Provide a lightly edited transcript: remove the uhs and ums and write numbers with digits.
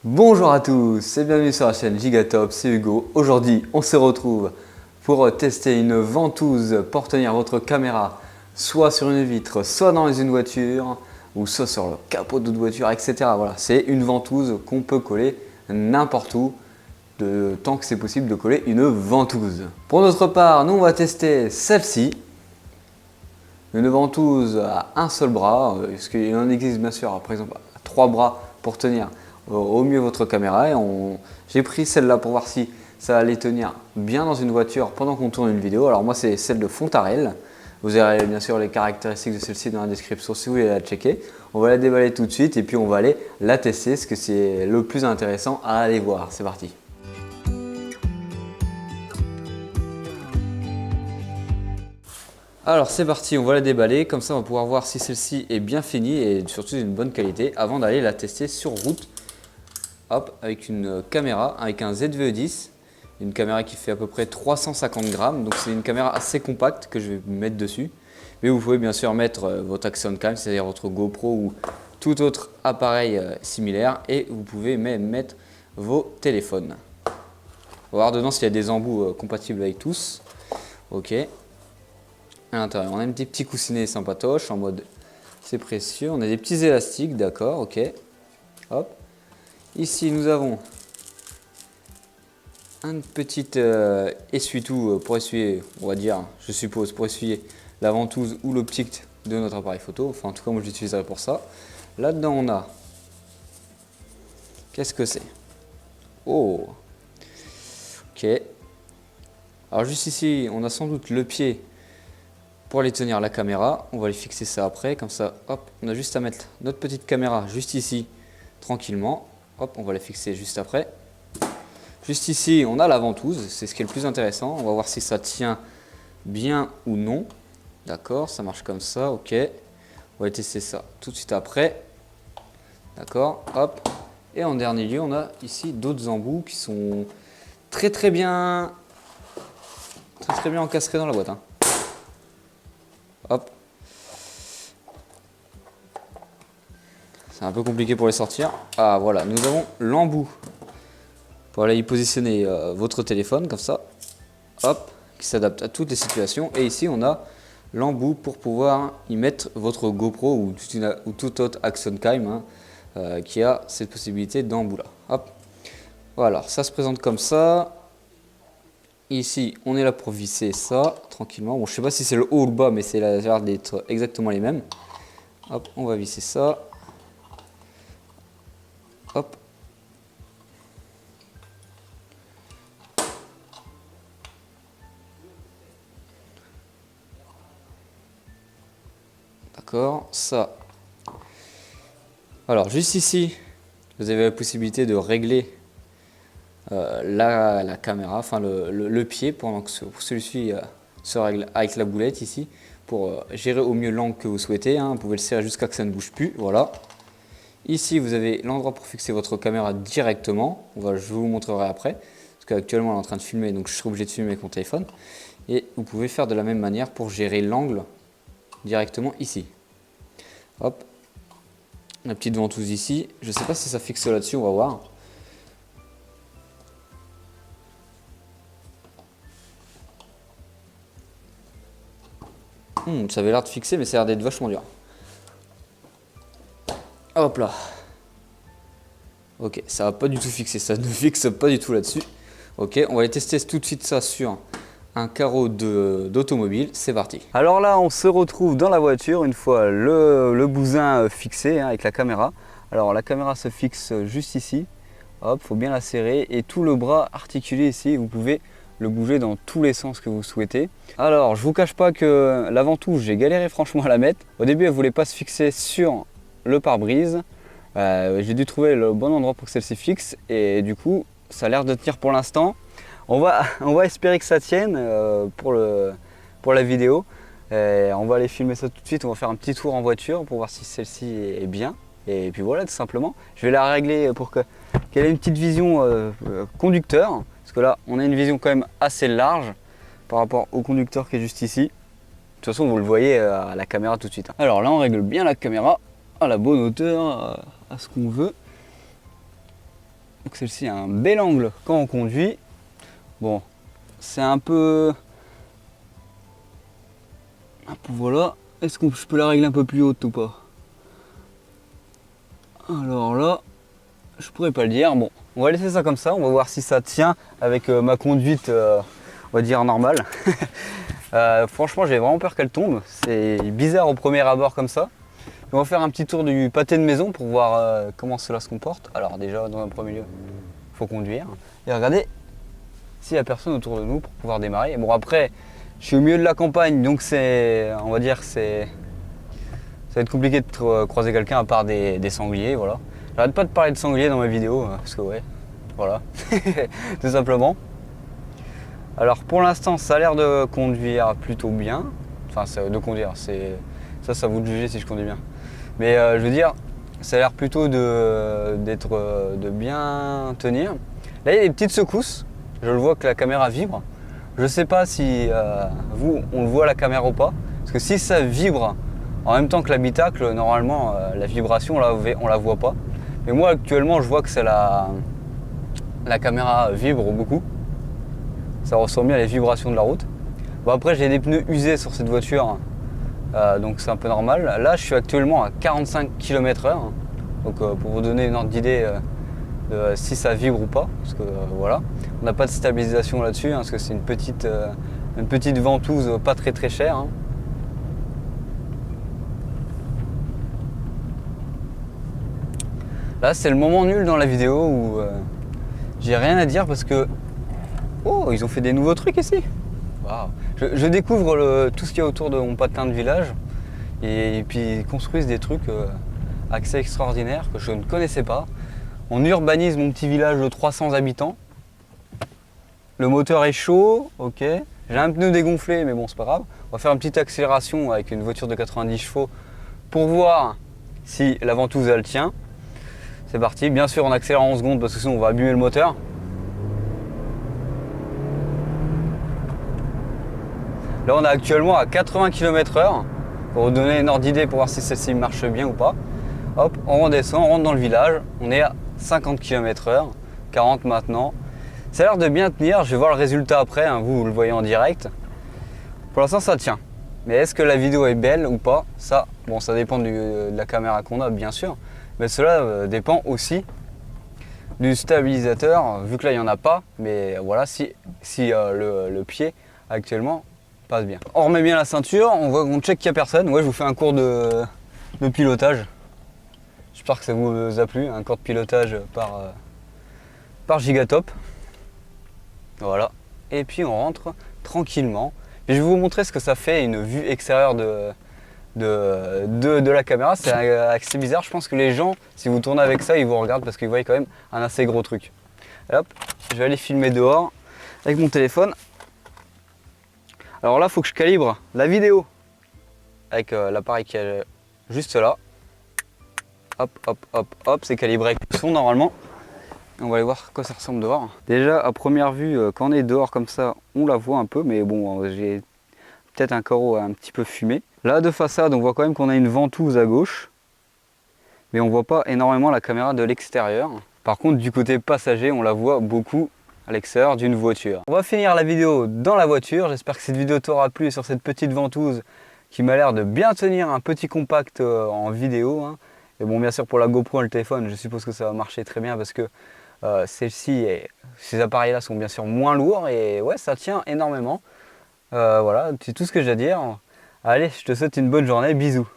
Bonjour à tous et bienvenue sur la chaîne Gigatop, c'est Hugo. Aujourd'hui, on se retrouve pour tester une ventouse pour tenir votre caméra soit sur une vitre, soit dans une voiture ou soit sur le capot d'autre voiture, etc. Voilà, c'est une ventouse qu'on peut coller n'importe où, tant que c'est possible de coller une ventouse. Pour notre part, nous on va tester celle-ci. Une ventouse à un seul bras, parce qu'il en existe bien sûr, par exemple, 3 bras pour tenir au mieux votre caméra. J'ai pris celle-là pour voir si ça allait tenir bien dans une voiture pendant qu'on tourne une vidéo. Alors moi c'est celle de Fontarelle. Vous aurez bien sûr les caractéristiques de celle-ci dans la description si vous voulez la checker. On va la déballer tout de suite et puis on va aller la tester, parce que c'est le plus intéressant à aller voir. C'est parti. Alors c'est parti, on va la déballer, comme ça on va pouvoir voir si celle-ci est bien finie et surtout d'une bonne qualité avant d'aller la tester sur route. Hop, avec une caméra, avec un ZVE10, une caméra qui fait à peu près 350 grammes, donc c'est une caméra assez compacte que je vais mettre dessus. Mais vous pouvez bien sûr mettre votre Action Cam, c'est-à-dire votre GoPro ou tout autre appareil similaire, et vous pouvez même mettre vos téléphones. On va voir dedans s'il y a des embouts compatibles avec tous. Ok. À l'intérieur, on a des petits coussinets sympatoches en mode c'est précieux. On a des petits élastiques, d'accord, ok. Hop. Ici, nous avons un petit essuie-tout pour essuyer, on va dire, je suppose, pour essuyer la ventouse ou l'optique de notre appareil photo. Enfin, en tout cas, moi, je l'utiliserai pour ça. Là-dedans, on a... Qu'est-ce que c'est? Oh! Ok. Alors, juste ici, on a sans doute le pied pour aller tenir la caméra. On va aller fixer ça après, comme ça, hop, on a juste à mettre notre petite caméra juste ici, tranquillement. Hop, on va la fixer juste après. Juste ici, on a la ventouse, c'est ce qui est le plus intéressant. On va voir si ça tient bien ou non. D'accord, ça marche comme ça, ok. On va tester ça tout de suite après. D'accord, hop. Et en dernier lieu, on a ici d'autres embouts qui sont très bien encastrés dans la boîte. Hop. C'est un peu compliqué pour les sortir. Ah voilà, nous avons l'embout pour aller y positionner votre téléphone comme ça. Hop, qui s'adapte à toutes les situations. Et ici on a l'embout pour pouvoir y mettre votre GoPro ou toute autre Action Cam qui a cette possibilité d'embout là. Hop. Voilà, ça se présente comme ça. Ici, on est là pour visser ça tranquillement. Bon, je sais pas si c'est le haut ou le bas, mais c'est l'air d'être exactement les mêmes. Hop, on va visser ça. Hop. D'accord, ça. Alors, juste ici, vous avez la possibilité de régler la caméra, enfin le pied, pendant que celui-ci se règle avec la boulette ici, pour gérer au mieux l'angle que vous souhaitez. Vous pouvez le serrer jusqu'à que ça ne bouge plus, voilà. Ici, vous avez l'endroit pour fixer votre caméra directement. Je vous montrerai après, parce qu'actuellement, elle est en train de filmer, donc je serai obligé de filmer avec mon téléphone. Et vous pouvez faire de la même manière pour gérer l'angle directement ici. Hop, la petite ventouse ici. Je ne sais pas si ça fixe là-dessus, on va voir. Ça avait l'air de fixer, mais ça a l'air d'être vachement dur. Hop là. Ok, ça va pas du tout fixer, ça ne fixe pas du tout là-dessus. Ok, on va aller tester tout de suite ça sur un carreau d'automobile. C'est parti. Alors là, on se retrouve dans la voiture une fois le bousin fixé avec la caméra. Alors la caméra se fixe juste ici. Hop, faut bien la serrer et tout le bras articulé ici, vous pouvez le bouger dans tous les sens que vous souhaitez. Alors, je vous cache pas que la ventouse, j'ai galéré franchement à la mettre. Au début, elle voulait pas se fixer sur le pare-brise. J'ai dû trouver le bon endroit pour que celle-ci fixe et du coup, ça a l'air de tenir pour l'instant. On va espérer que ça tienne pour la vidéo. On va aller filmer ça tout de suite. On va faire un petit tour en voiture pour voir si celle-ci est bien. Et puis voilà, tout simplement. Je vais la régler pour qu'elle ait une petite vision conducteur. Parce que là, on a une vision quand même assez large par rapport au conducteur qui est juste ici. De toute façon, vous le voyez à la caméra tout de suite. Alors là, on règle bien la caméra à la bonne hauteur, à ce qu'on veut. Donc celle-ci a un bel angle quand on conduit. Bon, c'est un peu... Voilà. Est-ce que je peux la régler un peu plus haute ou pas? Alors là, je pourrais pas le dire. Bon, on va laisser ça comme ça. On va voir si ça tient avec ma conduite, on va dire normale. Franchement, j'ai vraiment peur qu'elle tombe. C'est bizarre au premier abord comme ça. On va faire un petit tour du pâté de maison pour voir comment cela se comporte. Alors déjà, dans un premier lieu, il faut conduire. Et regarder s'il n'y a personne autour de nous pour pouvoir démarrer. Et bon, après, je suis au milieu de la campagne, donc on va dire, ça va être compliqué de croiser quelqu'un à part des sangliers, voilà. J'arrête pas de parler de sangliers dans mes vidéos, parce que ouais, voilà, tout simplement. Alors pour l'instant, ça a l'air de conduire plutôt bien. Enfin, de conduire, ça vous de juger si je conduis bien. Mais je veux dire, ça a l'air plutôt de bien tenir. Là, il y a des petites secousses. Je le vois que la caméra vibre. Je sais pas si vous, on le voit à la caméra ou pas. Parce que si ça vibre en même temps que l'habitacle, normalement, la vibration, on la voit pas. Mais moi, actuellement, je vois que c'est la caméra vibre beaucoup. Ça ressemble bien à les vibrations de la route. Bon, après, j'ai des pneus usés sur cette voiture. Donc c'est un peu normal. Là, je suis actuellement à 45 km/h. Donc pour vous donner une ordre d'idée de si ça vibre ou pas. Parce que voilà, on n'a pas de stabilisation là-dessus, parce que c'est une petite ventouse pas très chère. Là, c'est le moment nul dans la vidéo où j'ai rien à dire parce que... Oh, ils ont fait des nouveaux trucs ici. Waouh. Je découvre tout ce qu'il y a autour de mon patin de village et puis ils construisent des trucs assez extraordinaires que je ne connaissais pas. On urbanise mon petit village de 300 habitants. Le moteur est chaud, ok. J'ai un pneu dégonflé, mais bon, c'est pas grave. On va faire une petite accélération avec une voiture de 90 chevaux pour voir si la ventouse elle tient. C'est parti. Bien sûr, on accélère en 11 secondes parce que sinon on va abîmer le moteur. Là, on est actuellement à 80 km/h. Pour vous donner une ordre d'idée pour voir si celle-ci marche bien ou pas. Hop, on redescend, on rentre dans le village. On est à 50 km/h, 40 maintenant. Ça a l'air de bien tenir. Je vais voir le résultat après. Vous le voyez en direct. Pour l'instant, ça tient. Mais est-ce que la vidéo est belle ou pas? Ça, bon, ça dépend de la caméra qu'on a, bien sûr. Mais cela dépend aussi du stabilisateur, vu que là, il n'y en a pas. Mais voilà, si le pied actuellement passe bien. On remet bien la ceinture, on check qu'il n'y a personne. Ouais, je vous fais un cours de pilotage. J'espère que ça vous a plu, un cours de pilotage par Gigatop. Voilà. Et puis on rentre tranquillement. Et je vais vous montrer ce que ça fait une vue extérieure de la caméra. C'est assez bizarre. Je pense que les gens, si vous tournez avec ça, ils vous regardent parce qu'ils voient quand même un assez gros truc. Et hop, je vais aller filmer dehors avec mon téléphone. Alors là, il faut que je calibre la vidéo avec l'appareil qui est juste là. Hop, hop, hop, hop, c'est calibré avec le son normalement. On va aller voir à quoi ça ressemble dehors. Déjà, à première vue, quand on est dehors comme ça, on la voit un peu, mais bon, j'ai peut-être un carreau un petit peu fumé. Là, de façade, on voit quand même qu'on a une ventouse à gauche, mais on voit pas énormément la caméra de l'extérieur. Par contre, du côté passager, on la voit beaucoup à l'extérieur d'une voiture. On va finir la vidéo dans la voiture. J'espère que cette vidéo t'aura plu sur cette petite ventouse qui m'a l'air de bien tenir un petit compact en vidéo. Et bon, bien sûr, pour la GoPro et le téléphone, je suppose que ça va marcher très bien parce que celle-ci et ces appareils-là sont bien sûr moins lourds et ouais, ça tient énormément. Voilà, c'est tout ce que j'ai à dire. Allez, je te souhaite une bonne journée. Bisous.